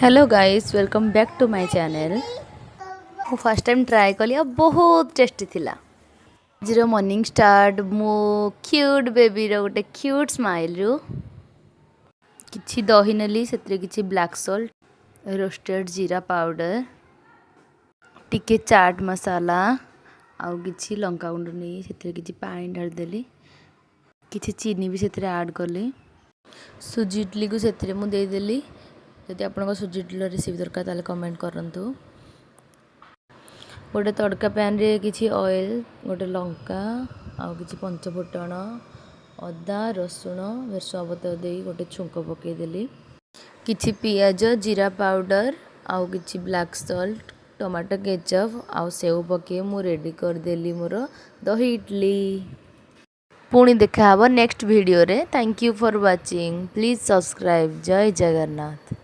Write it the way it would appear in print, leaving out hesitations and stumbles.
Hello guys welcome back to my channel. मु first time try कली आ बहुत टेस्टी थिला। जीरो मॉर्निंग स्टार्ट मो क्यूट बेबी रो गोटे क्यूट स्माइल रु किछि दही नेली सेतरे किछि ब्लैक सॉल्ट रोस्टेड जीरा पाउडर टिके चाट मसाला आउ किछि लंका गुंड नै सेतरे किछि पानी ढाल देली किछि चीनी भी सेतरे ऐड करली सुजी इडली को सेतरे मु दे देली। जदि आपन सुजी इडली रेसिपी दरकार ताले कमेंट करंतु। गोटे तड़का पैन रे किछि ऑयल गोटे लंका आउ किछि पंच फुटण अदा रसुण भेरसुआ पतर दे गोटे छुंक पके देली किछि पियाज जीरा पाउडर आउ किछि ब्लैक सॉल्ट टमाटो केचप आउ सेव पके मु रेडी कर देली मोर दही इडली। पुणी देखा हबो नेक्स्ट वीडियो रे। Thank you for watching. Please subscribe. जय जगन्नाथ।